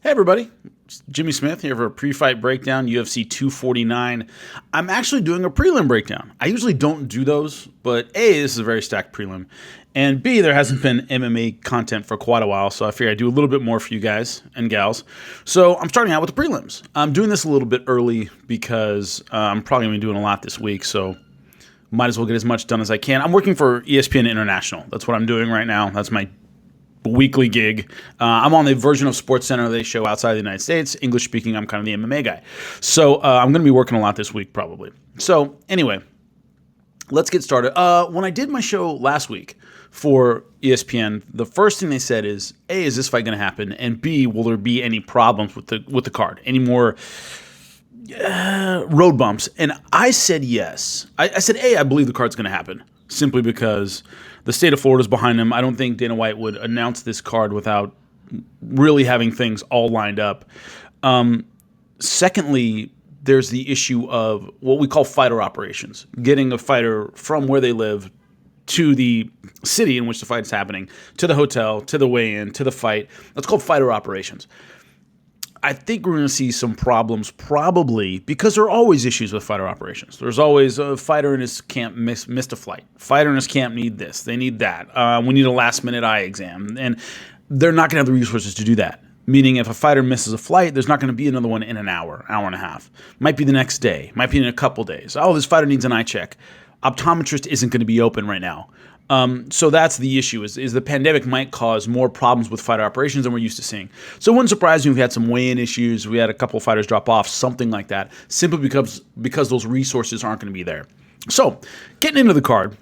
Hey everybody, it's Jimmy Smith here for a pre-fight breakdown, UFC 249. I'm actually doing a prelim breakdown. I usually don't do those, but A, this is a very stacked prelim, and B, there hasn't been MMA content for quite a while, so I figure I'd do a little bit more for you guys and gals. So I'm starting out with the prelims. I'm doing this a little bit early because I'm probably going to be doing a lot this week, so might as well get as much done as I can. I'm working for ESPN International. That's what I'm doing right now. That's my weekly gig. I'm on the version of SportsCenter they show outside the United States. English speaking, I'm kind of the MMA guy. So I'm going to be working a lot this week probably. So anyway, let's get started. When I did my show last week for ESPN, the first thing they said is, A, is this fight going to happen? And B, will there be any problems with the card? Any more road bumps? And I said yes. I said, A, I believe the card's going to happen, simply because the state of Florida is behind him. I don't think Dana White would announce this card without really having things all lined up. Secondly, there's the issue of what we call fighter operations, getting a fighter from where they live to the city in which the fight is happening, to the hotel, to the weigh-in, to the fight. That's called fighter operations. I think we're going to see some problems probably because there are always issues with fighter operations. There's always a fighter in his camp missed a flight. Fighter in his camp need this. They need that. We need a last-minute eye exam. And they're not going to have the resources to do that. Meaning if a fighter misses a flight, there's not going to be another one in an hour and a half. Might be the next day. Might be in a couple days. Oh, this fighter needs an eye check. Optometrist isn't going to be open right now. So that's the issue, is the pandemic might cause more problems with fighter operations than we're used to seeing. So it wouldn't surprise me if we had some weigh-in issues, we had a couple of fighters drop off, something like that, simply because those resources aren't going to be there. So getting into the card,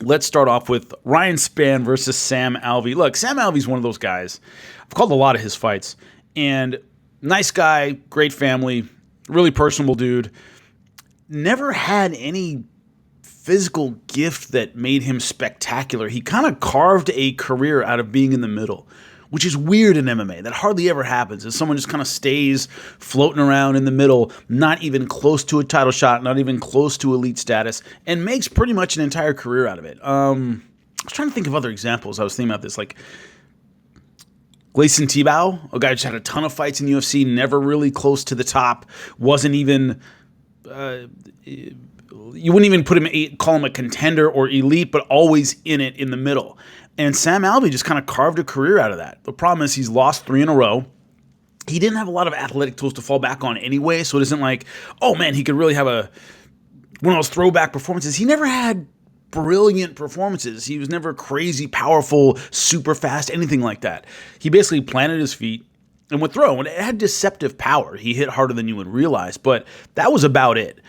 let's start off with Ryan Spann versus Sam Alvey. Look, Sam Alvey's one of those guys. I've called a lot of his fights, and nice guy, great family, really personable dude. Never had any physical gift that made him spectacular. He kind of carved a career out of being in the middle, which is weird in MMA. That hardly ever happens. Is someone just kind of stays floating around in the middle, not even close to a title shot, not even close to elite status, and makes pretty much an entire career out of it. I was trying to think of other examples. I was thinking about this, like Gleison Tibau, a guy who just had a ton of fights in the UFC, never really close to the top, wasn't even you wouldn't even call him a contender or elite, but always in it in the middle. And Sam Alvey just kind of carved a career out of that. The problem is he's lost 3 in a row. He didn't have a lot of athletic tools to fall back on anyway, so it isn't like, oh man, he could really have one of those throwback performances. He never had brilliant performances. He was never crazy, powerful, super fast, anything like that. He basically planted his feet and would throw, and it had deceptive power. He hit harder than you would realize, but that was about it.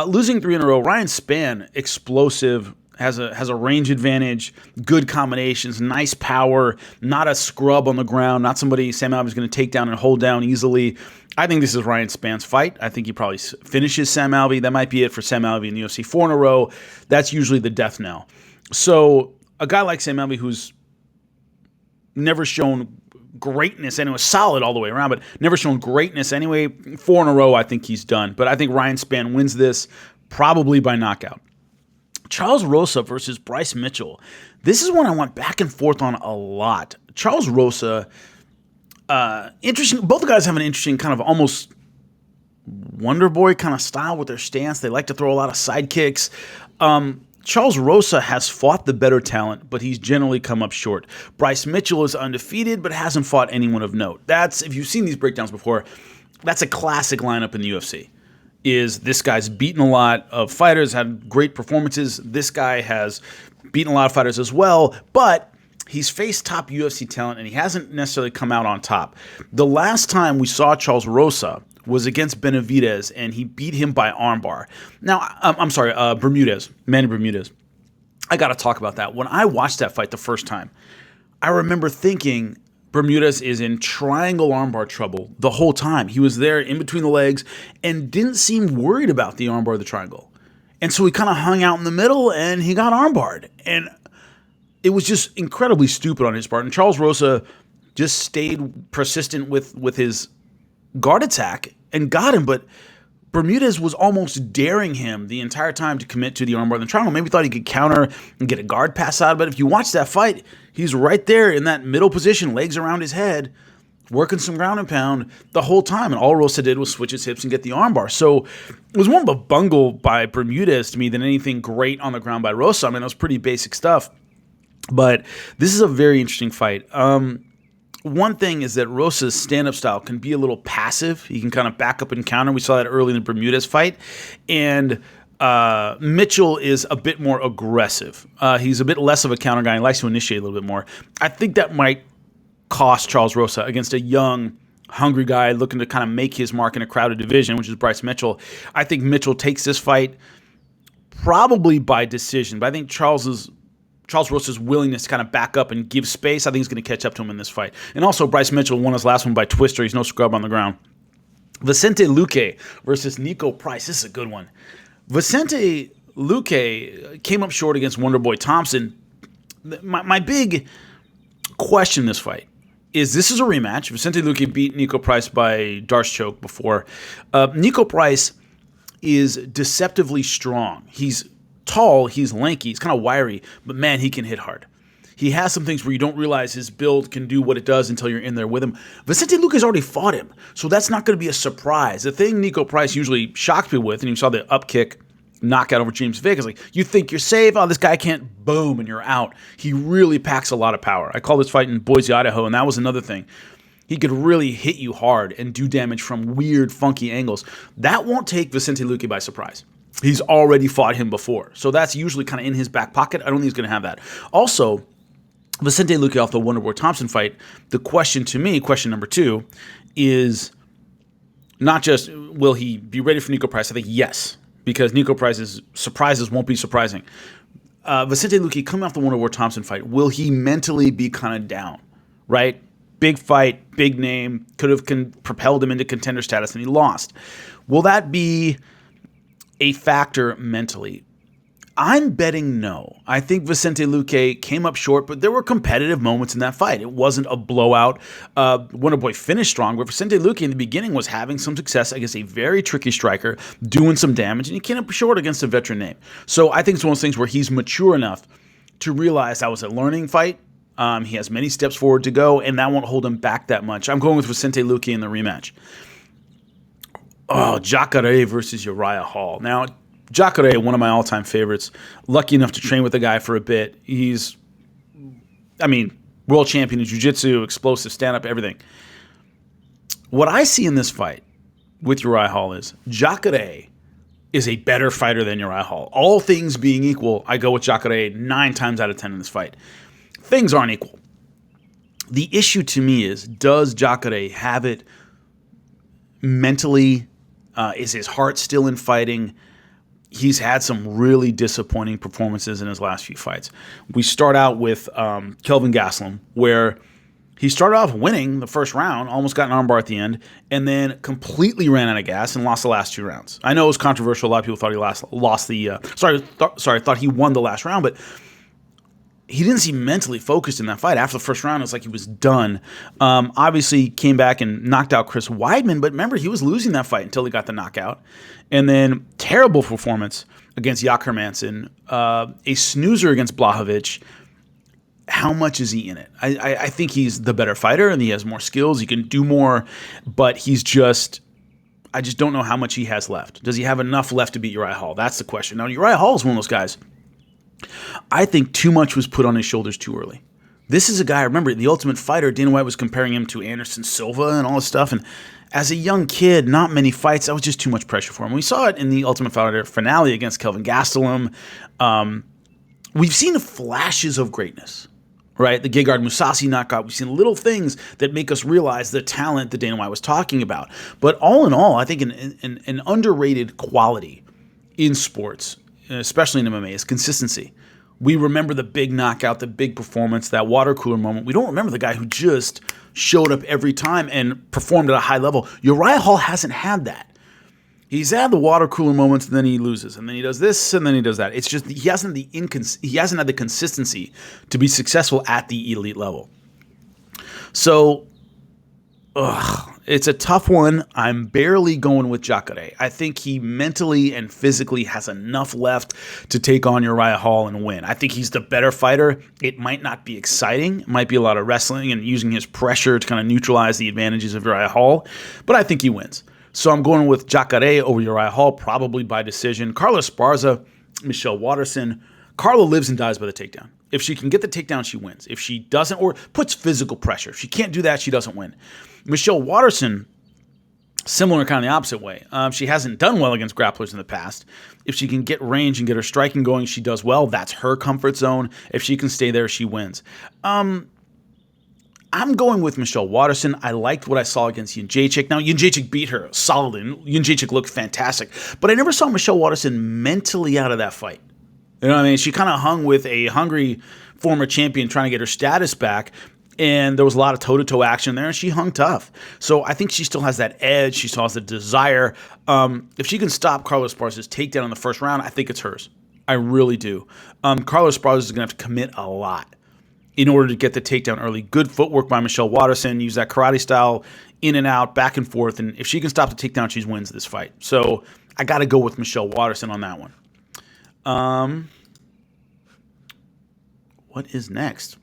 Losing 3 in a row, Ryan Spann, explosive, has a range advantage, good combinations, nice power, not a scrub on the ground, not somebody Sam Alvey is going to take down and hold down easily. I think this is Ryan Spann's fight. I think he probably finishes Sam Alvey. That might be it for Sam Alvey in the UFC. 4 in a row, that's usually the death knell. So a guy like Sam Alvey who's never shown greatness, and it was solid all the way around, but never shown greatness anyway. 4 in a row, I think he's done. But I think Ryan Spann wins this probably by knockout. Charles Rosa versus Bryce Mitchell. This is one I went back and forth on a lot. Charles Rosa, interesting. Both the guys have an interesting kind of almost Wonder Boy kind of style with their stance. They like to throw a lot of side kicks. Charles Rosa has fought the better talent, but he's generally come up short. Bryce Mitchell is undefeated, but hasn't fought anyone of note. If you've seen these breakdowns before, that's a classic lineup in the UFC. Is this guy's beaten a lot of fighters, had great performances. This guy has beaten a lot of fighters as well, but he's faced top UFC talent, and he hasn't necessarily come out on top. The last time we saw Charles Rosa was against Benavidez, and he beat him by armbar. Now, Bermudez, Manny Bermudez. I got to talk about that. When I watched that fight the first time, I remember thinking Bermudez is in triangle armbar trouble the whole time. He was there in between the legs and didn't seem worried about the armbar of the triangle. And so he kind of hung out in the middle, and he got armbarred. And it was just incredibly stupid on his part. And Charles Rosa just stayed persistent with his guard attack and got him, but Bermudez was almost daring him the entire time to commit to the armbar in the triangle. Maybe thought he could counter and get a guard pass out, but if you watch that fight, he's right there in that middle position, legs around his head, working some ground and pound the whole time. And all Rosa did was switch his hips and get the armbar. So it was more of a bungle by Bermudez to me than anything great on the ground by Rosa. I mean, it was pretty basic stuff. But this is a very interesting fight. One thing is that Rosa's stand-up style can be a little passive. He can kind of back up and counter. We saw that early in the Bermudez fight. And Mitchell is a bit more aggressive. He's a bit less of a counter guy. He likes to initiate a little bit more. I think that might cost Charles Rosa against a young, hungry guy looking to kind of make his mark in a crowded division, which is Bryce Mitchell. I think Mitchell takes this fight probably by decision, but I think Charles Rosa's willingness to kind of back up and give space, I think is going to catch up to him in this fight. And also, Bryce Mitchell won his last one by twister. He's no scrub on the ground. Vicente Luque versus Nico Price. This is a good one. Vicente Luque came up short against Wonderboy Thompson. My big question in this fight is this is a rematch. Vicente Luque beat Nico Price by Darce choke before. Nico Price is deceptively strong. He's tall, he's lanky, he's kind of wiry, but man, he can hit hard. He has some things where you don't realize his build can do what it does until you're in there with him. Vicente Luque's already fought him, so that's not going to be a surprise. The thing Nico Price usually shocks me with, and you saw the up kick knockout over James Vick, is like, you think you're safe, oh, this guy can't, boom, and you're out. He really packs a lot of power. I called this fight in Boise, Idaho, and that was another thing. He could really hit you hard and do damage from weird, funky angles. That won't take Vicente Luque by surprise. He's already fought him before, so that's usually kind of in his back pocket. I don't think he's going to have that. Also, Vicente Luque off the Wonderboy Thompson fight, the question to me, question number 2, is not just will he be ready for Nico Price? I think yes, because Nico Price's surprises won't be surprising. Vicente Luque coming off the Wonderboy Thompson fight, will he mentally be kind of down, right? Big fight, big name, could have propelled him into contender status, and he lost. Will that be a factor mentally? I'm betting no. I think Vicente Luque came up short, but there were competitive moments in that fight. It wasn't a blowout. Wonderboy finished strong, but Vicente Luque in the beginning was having some success against a very tricky striker, doing some damage, and he came up short against a veteran name. So I think it's one of those things where he's mature enough to realize that was a learning fight. He has many steps forward to go, and that won't hold him back that much. I'm going with Vicente Luque in the rematch. Oh, Jacare versus Uriah Hall. Now, Jacare, one of my all-time favorites. Lucky enough to train with the guy for a bit. He's, world champion in jiu-jitsu, explosive stand-up, everything. What I see in this fight with Uriah Hall is Jacare is a better fighter than Uriah Hall. All things being equal, I go with Jacare 9 times out of 10 in this fight. Things aren't equal. The issue to me is, does Jacare have it mentally? Is his heart still in fighting? He's had some really disappointing performances in his last few fights. We start out with Kelvin Gastelum, where he started off winning the first round, almost got an armbar at the end, and then completely ran out of gas and lost the last 2 rounds. I know it was controversial. A lot of people thought thought he won the last round, but he didn't seem mentally focused in that fight. After the first round, it was like he was done. Obviously, came back and knocked out Chris Weidman, but remember, he was losing that fight until he got the knockout. And then, terrible performance against Jacare Manson, a snoozer against Blachowicz. How much is he in it? I think he's the better fighter, and he has more skills. He can do more, but I just don't know how much he has left. Does he have enough left to beat Uriah Hall? That's the question. Now, Uriah Hall is one of those guys. I think too much was put on his shoulders too early. This is a guy, remember, The Ultimate Fighter, Dana White was comparing him to Anderson Silva and all this stuff. And as a young kid, not many fights, that was just too much pressure for him. We saw it in the Ultimate Fighter finale against Kelvin Gastelum. We've seen flashes of greatness, right? The Gegard Mousasi knockout. We've seen little things that make us realize the talent that Dana White was talking about. But all in all, I think an underrated quality in sports, especially in MMA, is consistency. We remember the big knockout, the big performance, that water cooler moment. We don't remember the guy who just showed up every time and performed at a high level. Uriah Hall hasn't had that. He's had the water cooler moments, and then he loses, and then he does this, and then he does that. It's just he hasn't had the consistency to be successful at the elite level. So, It's a tough one. I'm barely going with Jacare. I think he mentally and physically has enough left to take on Uriah Hall and win. I think he's the better fighter. It might not be exciting. It might be a lot of wrestling and using his pressure to kind of neutralize the advantages of Uriah Hall, but I think he wins. So I'm going with Jacare over Uriah Hall, probably by decision. Carla Esparza, Michelle Waterson. Carla lives and dies by the takedown. If she can get the takedown, she wins. If she doesn't, or puts physical pressure, if she can't do that, she doesn't win. Michelle Waterson, similar kind of the opposite way. She hasn't done well against grapplers in the past. If she can get range and get her striking going, she does well. That's her comfort zone. If she can stay there, she wins. I'm going with Michelle Waterson. I liked what I saw against Jędrzejczyk. Now, Jędrzejczyk beat her solidly, and Jędrzejczyk looked fantastic. But I never saw Michelle Waterson mentally out of that fight. You know what I mean? She kind of hung with a hungry former champion trying to get her status back, and there was a lot of toe-to-toe action there, and she hung tough. So I think she still has that edge. She still has the desire. If she can stop Carla Esparza's takedown in the first round, I think it's hers. I really do. Carla Esparza is going to have to commit a lot in order to get the takedown early. Good footwork by Michelle Waterson. Use that karate style in and out, back and forth. And if she can stop the takedown, she wins this fight. So I got to go with Michelle Waterson on that one. What is next?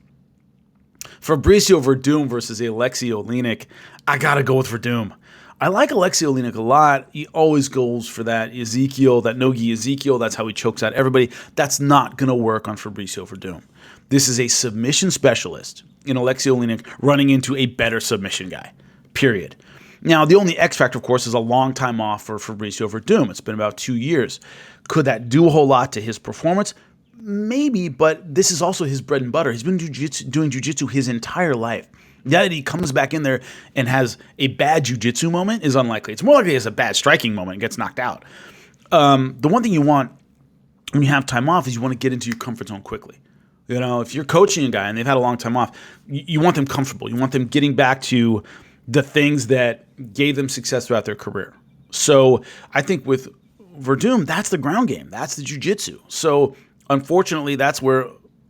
Fabricio Verdum versus Alexei Oleinik. I got to go with Verdum. I like Alexei Oleinik a lot. He always goes for that Ezekiel, that no-gi Ezekiel. That's how he chokes out everybody. That's not going to work on Fabricio Verdum. This is a submission specialist in Alexei Oleinik running into a better submission guy, period. Now, the only X factor, of course, is a long time off for Fabricio Verdum. It's been about 2 years. Could that do a whole lot to his performance? Maybe, but this is also his bread and butter. He's been doing jiu-jitsu his entire life. That he comes back in there and has a bad jiu-jitsu moment is unlikely. It's more likely he has a bad striking moment and gets knocked out. The one thing you want when you have time off is you want to get into your comfort zone quickly. You know, if you're coaching a guy and they've had a long time off, you want them comfortable. You want them getting back to the things that gave them success throughout their career. So I think with Verdum, that's the ground game. That's the jiu-jitsu. So unfortunately, that's where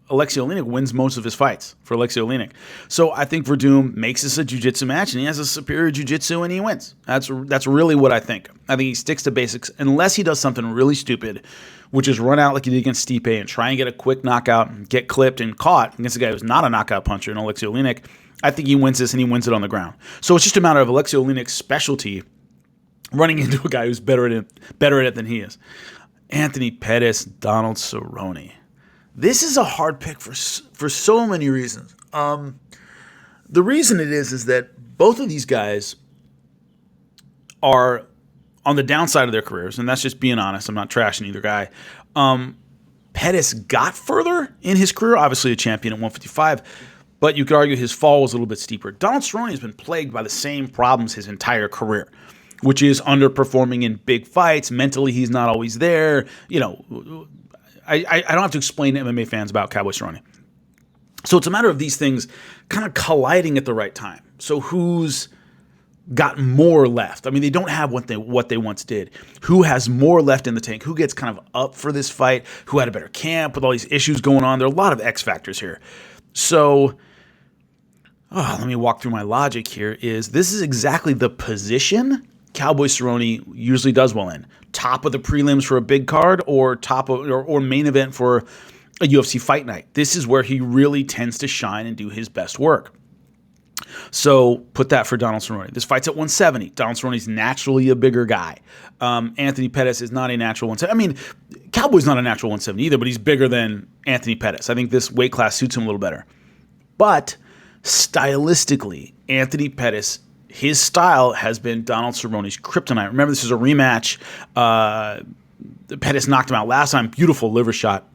Alexei Oleinik wins most of his fights for Alexei Oleinik. So I think Verdum makes this a jiu-jitsu match, and he has a superior jiu-jitsu, and he wins. That's really what I think. I think he sticks to basics, unless he does something really stupid, which is run out like he did against Stipe and try and get a quick knockout and get clipped and caught against a guy who's not a knockout puncher in Alexei Oleinik. I think he wins this, and he wins it on the ground. So it's just a matter of Alexei Oleinik's specialty running into a guy who's better at it than he is. Anthony Pettis, Donald Cerrone. This is a hard pick for so many reasons. The reason it is that both of these guys are on the downside of their careers, and that's just being honest. I'm not trashing either guy. Pettis got further in his career, obviously a champion at 155, but you could argue his fall was a little bit steeper. Donald Cerrone has been plagued by the same problems his entire career, which is underperforming in big fights. Mentally, he's not always there. You know, I don't have to explain to MMA fans about Cowboy Cerrone. So it's a matter of these things kind of colliding at the right time. So who's got more left? I mean, they don't have what they once did. Who has more left in the tank? Who gets kind of up for this fight? Who had a better camp with all these issues going on? There are a lot of X factors here. So let me walk through my logic here. This is exactly the position Cowboy Cerrone usually does well in. Top of the prelims for a big card, or or main event for a UFC fight night. This is where he really tends to shine and do his best work. So put that for Donald Cerrone. This fight's at 170. Donald Cerrone's naturally a bigger guy. Anthony Pettis is not a natural 170. I mean, Cowboy's not a natural 170 either, but he's bigger than Anthony Pettis. I think this weight class suits him a little better. But stylistically, Anthony Pettis, his style has been Donald Cerrone's kryptonite. Remember, this is a rematch. Pettis knocked him out last time. Beautiful liver shot.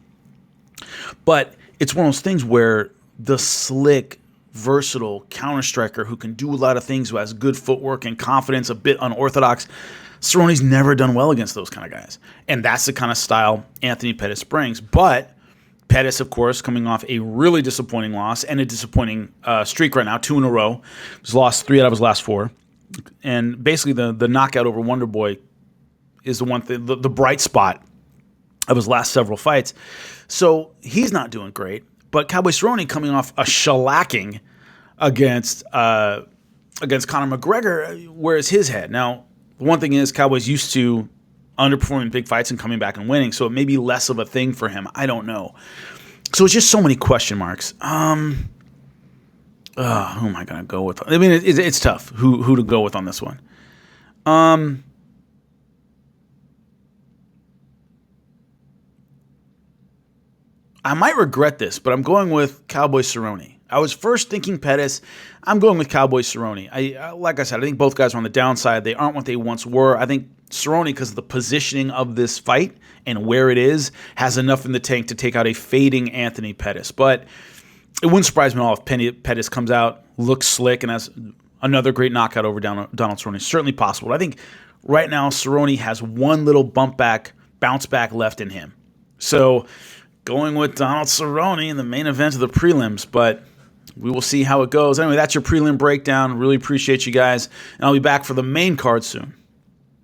But it's one of those things where the slick, versatile counter-striker who can do a lot of things, who has good footwork and confidence, a bit unorthodox, Cerrone's never done well against those kind of guys. And that's the kind of style Anthony Pettis brings. But Pettis, of course, coming off a really disappointing loss and a disappointing streak right now, 2 in a row. He's lost 3 out of his last 4. And basically the knockout over Wonder Boy is the one thing, the bright spot of his last several fights. So he's not doing great. But Cowboy Cerrone coming off a shellacking against against Conor McGregor, where's his head? Now, the one thing is Cowboy's used to underperforming big fights and coming back and winning, so it may be less of a thing for him. I don't know. So it's just so many question marks. Who am I going to go with? I mean, it's tough who to go with on this one. I might regret this, but I'm going with Cowboy Cerrone. I was first thinking Pettis. I'm going with Cowboy Cerrone. Like I said, I think both guys are on the downside. They aren't what they once were. I think Cerrone, because of the positioning of this fight and where it is, has enough in the tank to take out a fading Anthony Pettis. But it wouldn't surprise me at all if Pettis comes out, looks slick, and has another great knockout over Donald Cerrone. It's certainly possible. But I think right now Cerrone has one little bounce back left in him. So going with Donald Cerrone in the main event of the prelims, but we will see how it goes. Anyway, that's your prelim breakdown. Really appreciate you guys, and I'll be back for the main card soon.